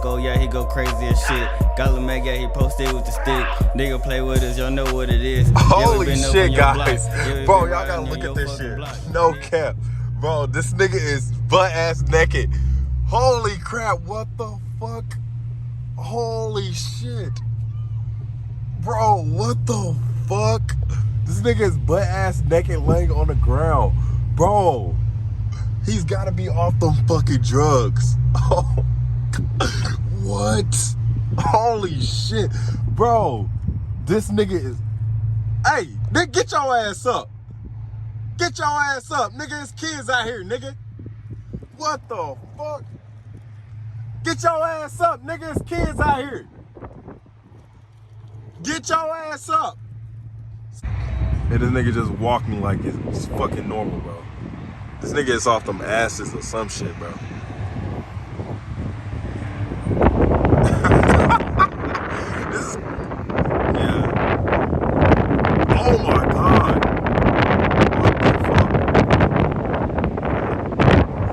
loco, yeah, he go crazy as shit. Got Mag, yeah, he posted with the stick. Nigga play with us, y'all know what it is. Holy shit, guys. Bro, y'all gotta look at this shit. No cap. Bro, this nigga is butt-ass naked. Holy crap, what the fuck? Holy shit. Bro, what the fuck? This nigga is butt-ass naked laying on the ground. Bro, he's gotta be off them fucking drugs. Oh, what? Holy shit. Bro, this nigga is... Hey, nigga, get your ass up. Get your ass up. Nigga, there's kids out here, nigga. What the fuck? Get your ass up, nigga, there's kids out here. Get your ass up. And this nigga just walking like it's fucking normal, bro. This nigga is off them asses or some shit, bro. This is... Yeah. Oh my God.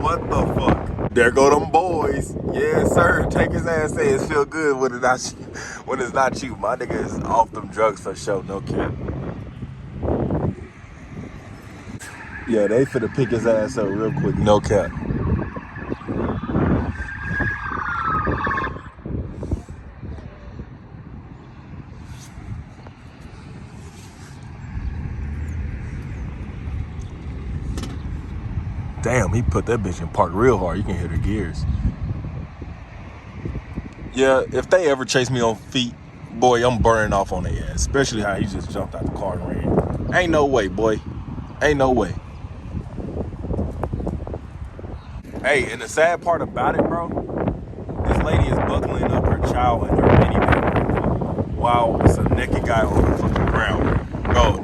What the fuck? There go them boys. Yes, sir. Take his ass in. It feel good when it's not you. My nigga is off them drugs for sure. No cap. Yeah, they finna pick his ass up real quick. No cap. Damn, he put that bitch in park real hard. You can hear the gears. Yeah, if they ever chase me on feet, boy, I'm burning off on their ass. Especially how he just jumped out the car and ran. Ain't no way, boy. Ain't no way. Hey, and the sad part about it, bro, this lady is buckling up her child in her minivan while it's a naked guy on the fucking ground. Bro,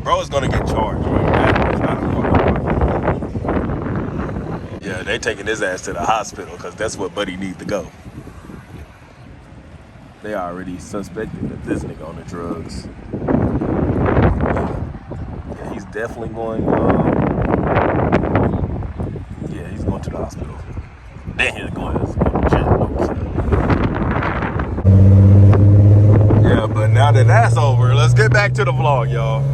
bro is gonna get charged, bro. That is not a fucking... Yeah, they taking his ass to the hospital because that's where Buddy needs to go. They already suspected that this nigga on the drugs. Yeah, he's definitely going, yeah, he's going to the hospital. Then he's going to jail. Yeah, but now that that's over, let's get back to the vlog, y'all.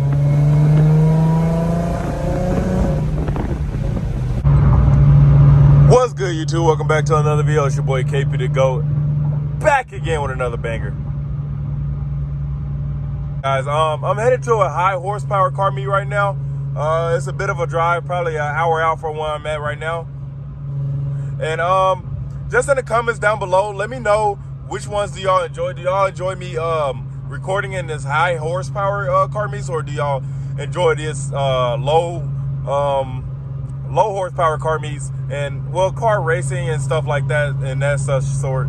What's good, YouTube? Welcome back to another video. It's your boy KP the GOAT, back again with another banger. Guys, I'm headed to a high horsepower car meet right now. It's a bit of a drive, probably an hour out from where I'm at right now. And just in the comments down below, let me know which ones do y'all enjoy. Do y'all enjoy me recording in this high horsepower car meets, or do y'all enjoy this low horsepower car meets and, well, car racing and stuff like that and that such sort?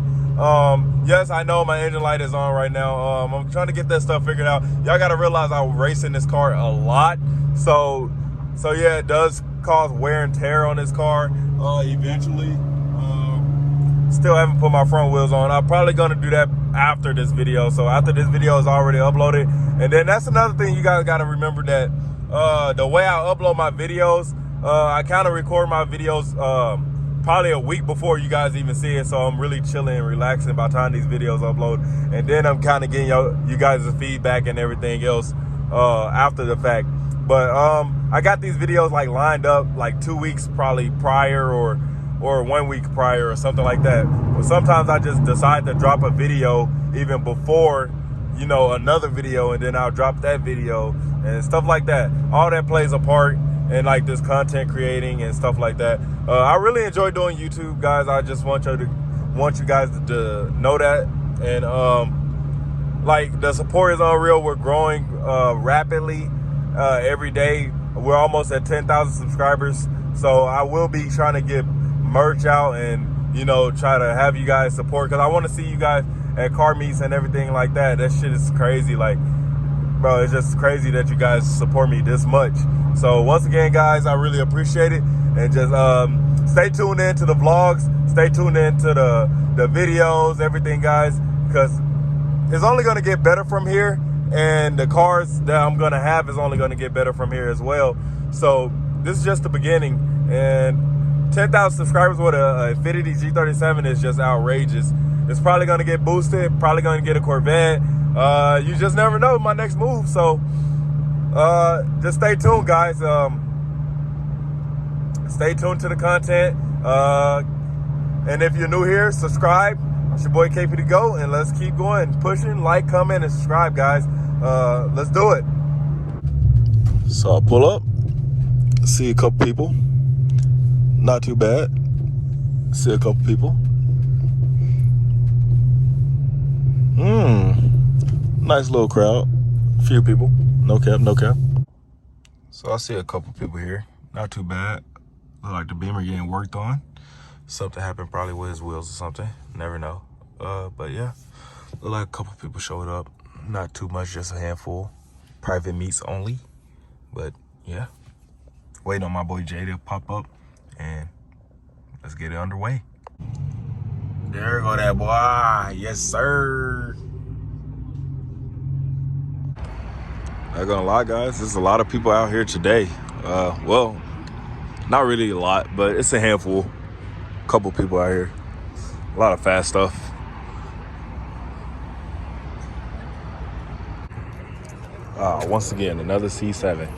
Yes, I know my engine light is on right now. I'm trying to get that stuff figured out. Y'all got to realize I'm racing this car a lot. So yeah, it does cause wear and tear on this car eventually. Still haven't put my front wheels on. I'm probably going to do that after this video. So after this video is already uploaded. And then that's another thing you guys got to remember, that the way I upload my videos, I kind of record my videos probably a week before you guys even see it. So I'm really chilling and relaxing by the time these videos upload. And then I'm kind of getting you guys' feedback and everything else after the fact. But I got these videos like lined up like 2 weeks probably prior, or 1 week prior, or something like that. But sometimes I just decide to drop a video even before, you know, another video, and then I'll drop that video and stuff like that. All that plays a part in like this content creating and stuff like that. I really enjoy doing YouTube, guys. I just want you guys to know that. And like, the support is unreal. We're growing rapidly every day. We're almost at 10,000 subscribers. So I will be trying to get merch out and, you know, try to have you guys support, because I want to see you guys at car meets and everything like that. That shit is crazy. Like, bro, it's just crazy that you guys support me this much. So once again, guys, I really appreciate it. And just stay tuned in to the vlogs, stay tuned in to the videos, everything, guys, because it's only going to get better from here. And the cars that I'm going to have is only going to get better from here as well. So this is just the beginning. And 10,000 subscribers with a Infiniti G37 is just outrageous. It's probably going to get boosted, probably going to get a Corvette. You just never know my next move. So just stay tuned, guys. Stay tuned to the content. And if you're new here, subscribe. It's your boy KP to go, and let's keep going, pushing, like, comment, and subscribe, guys. Let's do it. So I pull up, see a couple people. Not too bad. See a couple people. Nice little crowd. Few people. No cap, no cap. So I see a couple people here. Not too bad. Look like the Beamer getting worked on. Something happened probably with his wheels or something. Never know. But yeah. Look like a couple people showed up. Not too much, just a handful. Private meets only. But yeah. Waiting on my boy Jay to pop up. And let's get it underway. There go that boy. Yes, sir. Not gonna lie, guys, there's a lot of people out here today. Well, not really a lot, but it's a handful. Couple people out here. A lot of fast stuff. Once again, another C7.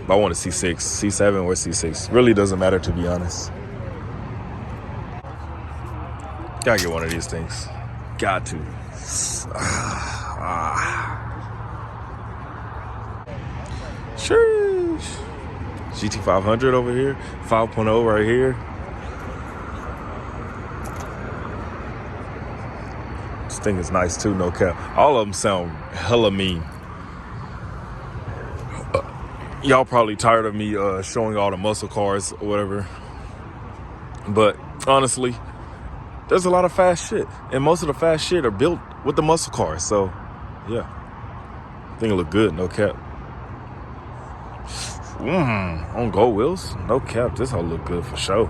I want a C6, C7 or C6. Really doesn't matter, to be honest. Gotta get one of these things. Got to. Sheesh. GT500 over here. 5.0 right here. This thing is nice too, no cap. All of them sound hella mean. Y'all probably tired of me showing all the muscle cars or whatever. But honestly, there's a lot of fast shit. And most of the fast shit are built with the muscle cars. So, yeah. I think it look good, no cap. On gold wheels? No cap. This whole look good for sure.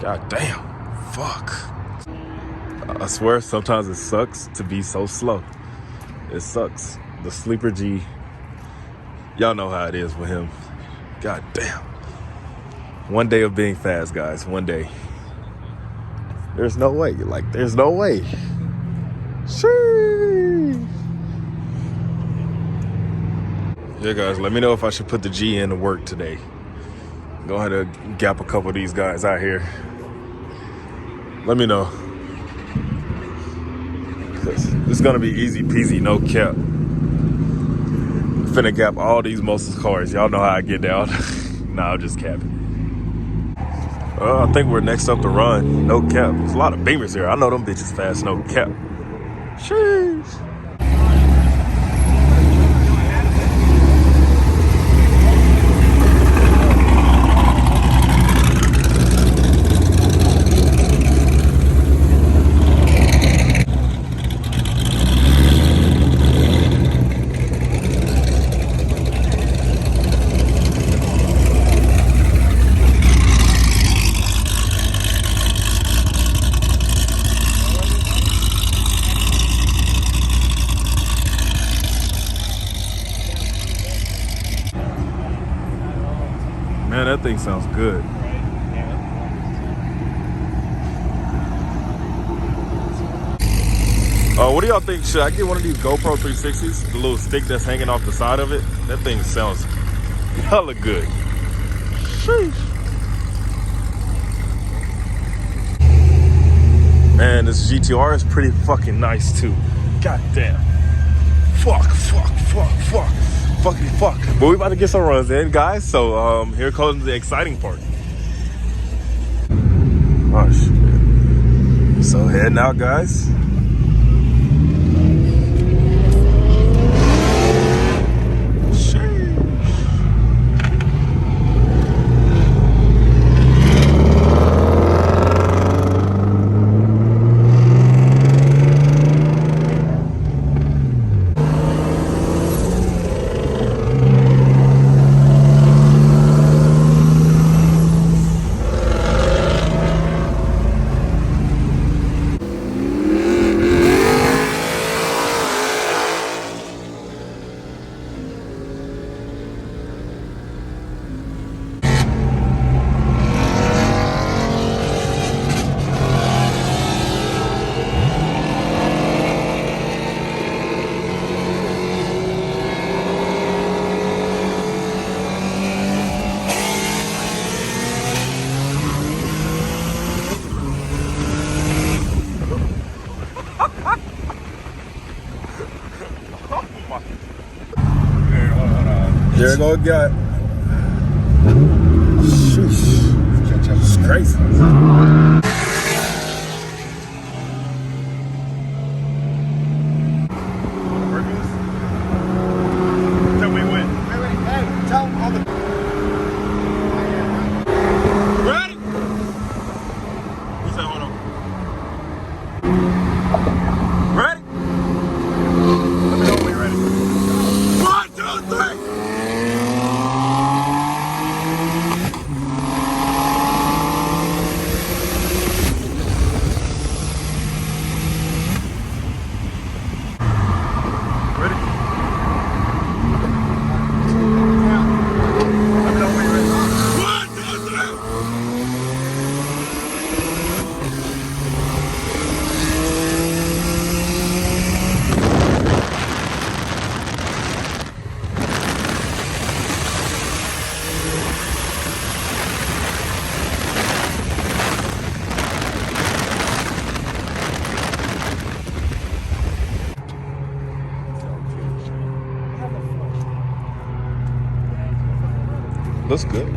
God damn. Fuck. I swear, sometimes it sucks to be so slow. It sucks. The Sleeper G. Y'all know how it is with him. God damn. One day of being fast, guys. One day. There's no way. Like, there's no way. Sheesh. Yeah, guys, let me know if I should put the G in to work today. Go ahead and gap a couple of these guys out here. Let me know. It's gonna be easy peasy, no cap. Finna gap all these muscle cars. Y'all know how I get down. Nah, I'm just capping. I think we're next up to run. No cap. There's a lot of Beamers here. I know them bitches fast. No cap. Sheesh. Man, that thing sounds good. What do y'all think? Should I get one of these GoPro 360s? The little stick that's hanging off the side of it? That thing sounds hella good. Sheesh. Man, this GTR is pretty fucking nice too. God damn. Fuck. Fucking fuck. But we about to get some runs in, guys. So here comes the exciting part. Oh shit. So heading out, guys. There you go, got. Sheesh. It's crazy. Looks good.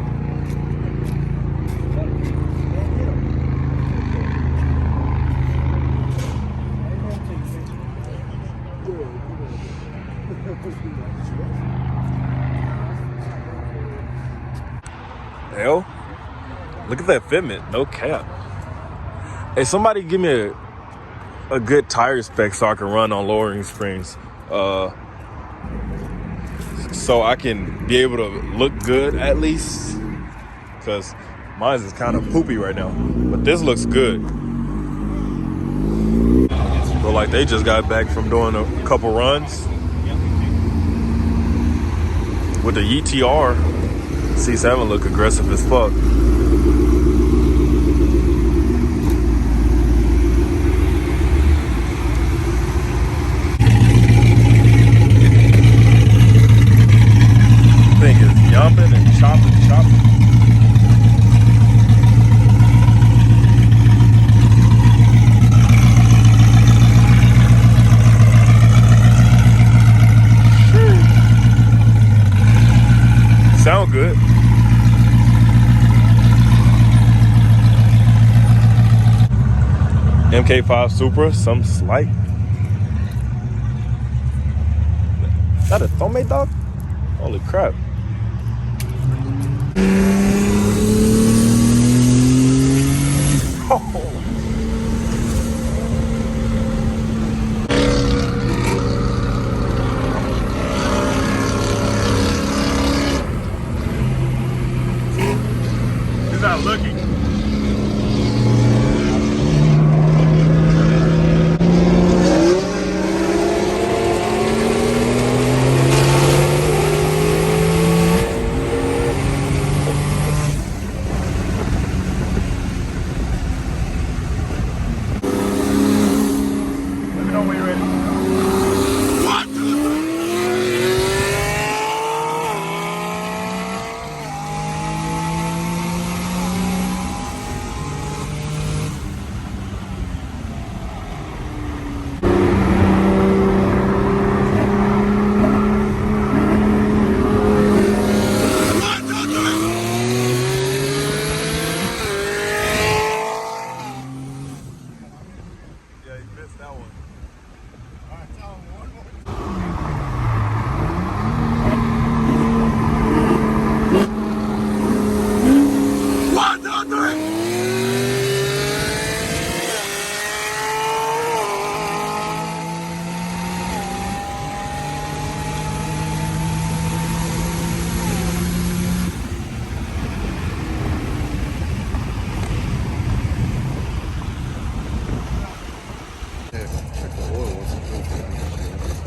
Hell, look at that fitment, no cap. Hey, somebody give me a good tire spec so I can run on lowering springs. So I can be able to look good at least, because mine is kind of poopy right now, but this looks good. So like they just got back from doing a couple runs with the ETR. C7 look aggressive as fuck. Thing is jumping and chopping. Sound good. MK5 Supra, some slight. Is that a Thome dog? Holy crap. He's not looking.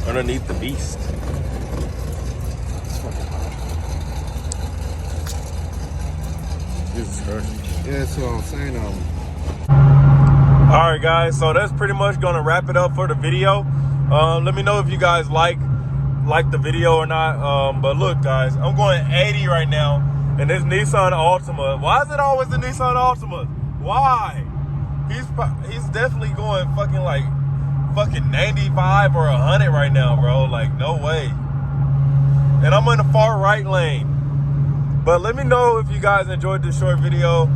Underneath the beast. Jesus Christ. Yeah, that's what I'm saying. All right, guys. So that's pretty much gonna wrap it up for the video. Let me know if you guys like the video or not. But look, guys, I'm going 80 right now, and this Nissan Altima. Why is it always the Nissan Altima? Why? He's definitely going fucking like fucking 95 or 100 right now, bro. Like, no way. And I'm in the far right lane. But let me know if you guys enjoyed this short video.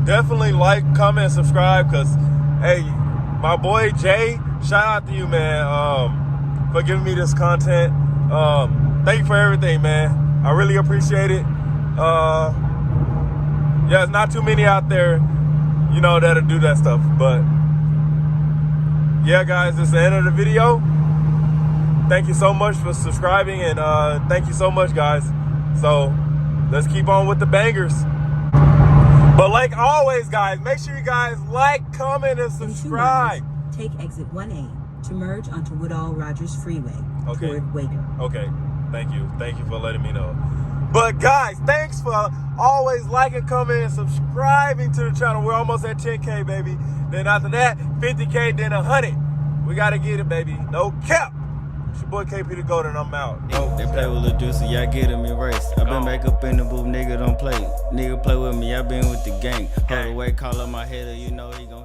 Definitely like, comment, and subscribe, because, hey, my boy Jay, shout out to you, man, for giving me this content. Thank you for everything, man. I really appreciate it. Yeah, it's not too many out there, you know, that'll do that stuff. But yeah, guys, this is the end of the video. Thank you so much for subscribing, and thank you so much, guys. So let's keep on with the bangers. But like always, guys, make sure you guys like, comment, and subscribe. Take exit 1A to merge onto Woodall-Rogers Freeway toward Waco. Okay, thank you. Thank you for letting me know. But guys, thanks for always liking, commenting, and subscribing to the channel. We're almost at 10K, baby. Then after that, 50K, then 100. We gotta get it, baby. No cap. It's your boy KP the GOAT, and I'm out. They play with Lil Juicy, y'all get him erased. I been back up in the booth, nigga don't play. Nigga play with me, I been with the gang. Hold away, call up my header, you know he gon'